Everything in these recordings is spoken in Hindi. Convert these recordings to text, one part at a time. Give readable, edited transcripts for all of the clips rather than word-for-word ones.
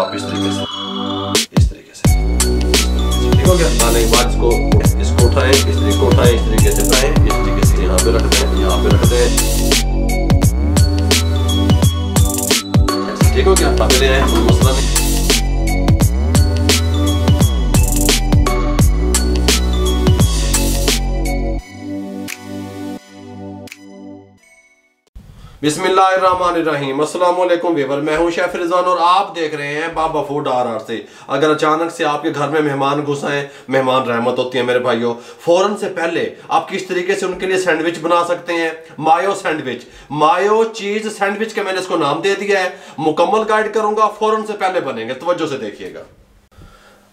ड्रॉप इस तरीके से ठीक हो गया। डालने के बाद इसको उठाएं, इस तरीके को उठाएं, इस तरीके से उठाएं, इस तरीके से यहाँ पे रख दें, यहाँ पे रख दें। ठीक हो गया। अभी ले आए, कोई मसला नहीं। बिस्मिल्लाहिर्रहमानिर्रहीम। अस्सलाम वालेकुम व्यूअर, मैं हूं शेफ रिजवान और आप देख रहे हैं बाबा फूड RR से। अगर अचानक से आपके घर में मेहमान घुस आए, मेहमान रहमत होती है मेरे भाइयों, फौरन से पहले आप किस तरीके से उनके लिए सैंडविच बना सकते हैं। मायो सैंडविच, मायो चीज सैंडविच का मैंने इसको नाम दे दिया है। मुकम्मल गाइड करूंगा, फौरन से पहले बनेंगे, तवज्जो से देखिएगा।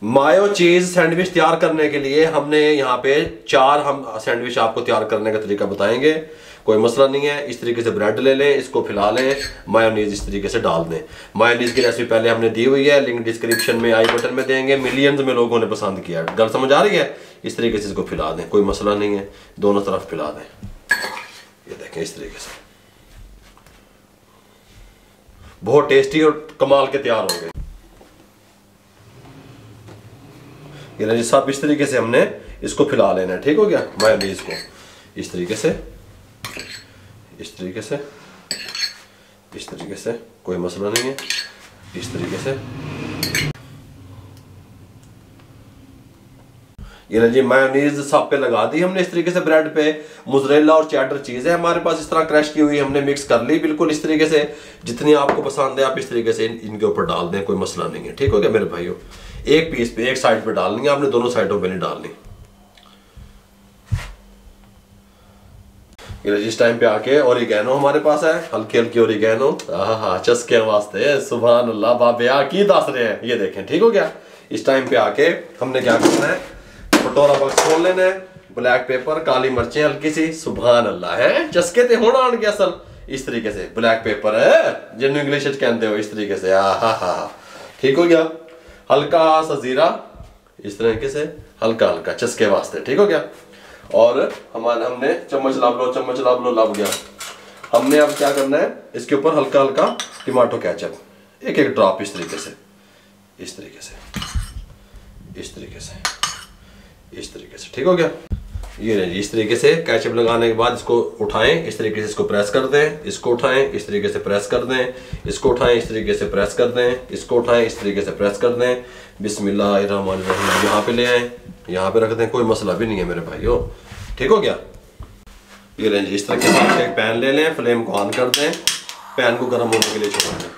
मायो चीज सैंडविच तैयार करने के लिए हमने यहाँ पे 4 हम सैंडविच आपको तैयार करने का तरीका बताएंगे, कोई मसला नहीं है। इस तरीके से ब्रेड ले लें, इसको फैला लें, मायोनीज इस तरीके से डाल दें। मायोनीज की रेसिपी पहले हमने दी हुई है, लिंक डिस्क्रिप्शन में आई बटन में देंगे। मिलियंस में लोगों ने पसंद किया, गल समझ आ रही है। इस तरीके से इसको फैला दें, कोई मसला नहीं है, दोनों तरफ फैला दें। ये देखें इस तरीके से, बहुत टेस्टी और कमाल के तैयार होंगे। ये जी सब इस तरीके से हमने इसको फैला लेना है। ठीक हो गया। मायोनीज को इस तरीके से, इस तरीके से, इस तरीके से, कोई मसला नहीं है, इस तरीके से। ये ना जी मायोनीज सब पे लगा दी हमने इस तरीके से। ब्रेड पे मोज़रेला और चेडर चीज है हमारे पास इस तरह क्रश की हुई, हमने मिक्स कर ली बिल्कुल इस तरीके से। जितनी आपको पसंद है आप इस तरीके से इनके ऊपर डाल दें, कोई मसला नहीं है। ठीक हो गया मेरे भाइयों। एक पीस पे एक साइड पे डालनी है आपने, दोनों साइडों पे नहीं डालनी। इस टाइम पे आके ओरिगैनो हमारे पास है, हल्की हल्की ओरिगैनो, चस्के वास्ते। सुभान अल्लाह बाबा की दस रहे हैं, ये देखें। ठीक हो गया। इस टाइम पे आके हमने क्या करना है, कटोरा बॉक्स खोल लेना है, ब्लैक पेपर, काली मिर्चें हल्की सी, सुभान अल्लाह है, चस्के ते होना आन गया असल। इस तरीके से ब्लैक पेपर है जिन्होंने इंग्लिश कहते हो, इस तरीके से। ठीक हो गया। हल्का सा जीरा इस तरीके से, हल्का हल्का चस्के वास्ते। ठीक हो गया। और हमने चम्मच लब गया। हमने अब क्या करना है, इसके ऊपर हल्का हल्का टमाटो केचप, एक एक ड्रॉप इस तरीके से, इस तरीके से, इस तरीके से, इस तरीके से। ठीक हो गया। ये नहीं, इस तरीके से केचप लगाने के बाद इसको उठाएं, इस तरीके से इसको प्रेस कर दें, इसको उठाएं, इस तरीके से प्रेस कर दें, इसको उठाएं, इस तरीके से प्रेस कर दें, इसको उठाएं, इस तरीके से प्रेस कर दें। बिस्मिल्लाहिर्रहमानिर्रहीम। यहाँ पे ले आए, यहाँ पे रख दें, कोई मसला भी नहीं है मेरे भाइयों। ठीक हो गया। ये लें जी, इस तरीके से एक पैन ले लें, फ्लेम को ऑन कर दें, पैन को गर्म होने के लिए छोड़ दें।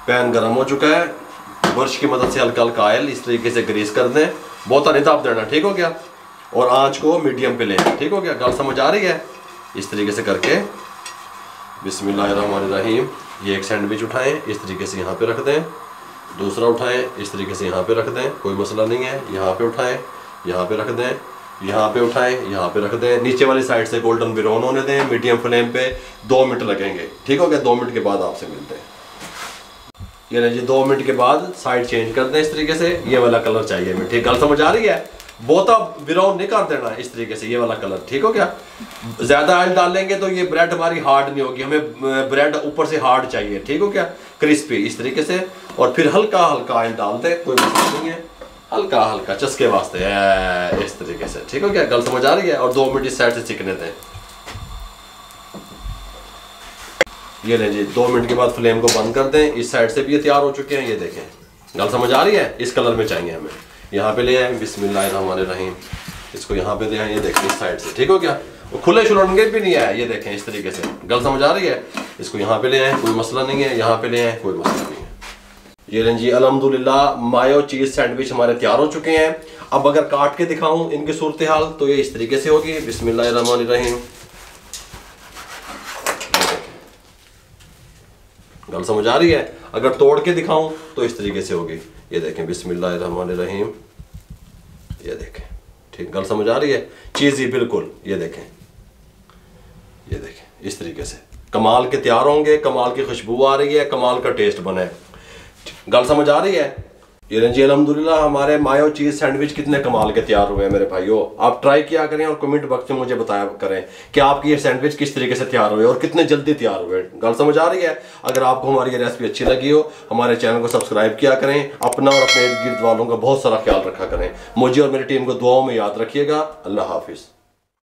पैन गर्म हो चुका है, ब्रश की मदद से हल्का हल्का ऑयल इस तरीके से ग्रीस कर दें, बहुत नहीं ताप देना। ठीक हो गया। और आंच को मीडियम पे लें। ठीक हो गया। गल समझ आ रही है। इस तरीके से करके बिस्मिल्लाहिर्रहमानिर्रहीम। ये एक सैंडविच उठाएं, इस तरीके से यहाँ पे रख दें, दूसरा उठाएं, इस तरीके से यहाँ पे रख दें, कोई मसला नहीं है। यहाँ पे उठाएं, यहाँ पे रख दें, यहाँ पे उठाएं, यहाँ पे रख दें। नीचे वाली साइड से गोल्डन ब्राउन होने दें, मीडियम फ्लेम पे 2 मिनट लगेंगे। ठीक हो गया। 2 मिनट के बाद आपसे मिलते हैं। ये ना जी 2 मिनट के बाद साइड चेंज कर दें इस तरीके से। ये वाला कलर चाहिए हमें। ठीक, गल समझ आ रही है। बहुत आप ब्राउन नहीं कर देना, इस तरीके से, ये वाला कलर। ठीक हो गया। ज्यादा ऑयल डालेंगे तो ये ब्रेड हमारी हार्ड नहीं होगी, हमें ब्रेड ऊपर से हार्ड चाहिए। ठीक हो गया, क्रिस्पी इस तरीके से। और फिर हल्का हल्का ऑयल डाल दें, कोई मसला नहीं है, हल्का हल्का चस्के वास्ते इस तरीके से। ठीक हो गया। गल समझ आ रही है। और 2 मिनट इस साइड से चिकने दें। ये लें जी, 2 मिनट के बाद फ्लेम को बंद कर दें। इस साइड से भी ये तैयार हो चुके हैं, ये देखें। गल समझ आ रही है। इस कलर में चाहिए हमें। यहाँ पे ले आए, बिस्मिल्लाहिर्रहमानिर्रहीम, इसको यहाँ पे ले आए, ये देखें इस साइड से। ठीक हो गया। वो खुले शुलनगे भी नहीं आए, ये देखें इस तरीके से। गल समझ आ रही है। इसको यहाँ पे ले आए, कोई मसला नहीं है, यहाँ पे ले आए, कोई मसला नहीं है। ये लें जी, अल्हम्दुलिल्लाह मायो चीज सैंडविच हमारे तैयार हो चुके हैं। अब अगर काट के दिखाऊं इनकी सूरत हाल तो ये इस तरीके से होगी। बिस्मिल्लाहिर्रहमानिर्रहीम। गल समझ आ रही है। अगर तोड़ के दिखाऊं तो इस तरीके से होगी। ये देखें, बिस्मिल्लाहिर्रहमानिर्रहीम, ये देखें। ठीक, गल समझ आ रही है। चीज़ी बिल्कुल, ये देखें, ये देखें इस तरीके से। कमाल के तैयार होंगे, कमाल की खुशबू आ रही है, कमाल का टेस्ट बना है। गल समझ आ रही है। ये जी अल्हम्दुलिल्लाह हमारे मायो चीज सैंडविच कितने कमाल के तैयार हुए हैं मेरे भाइयों। आप ट्राई किया करें और कमेंट बॉक्स में मुझे बताया करें कि आपकी ये सैंडविच किस तरीके से तैयार हुए और कितने जल्दी तैयार हुए। गल समझ आ रही है? अगर आपको हमारी ये रेसिपी अच्छी लगी हो, हमारे चैनल को सब्सक्राइब किया करें, अपना और अपने इर्द गिर्द वालों का बहुत सारा ख्याल रखा करें। मुझे और मेरी टीम को दुआओं में याद रखिएगा। अल्लाह हाफिज।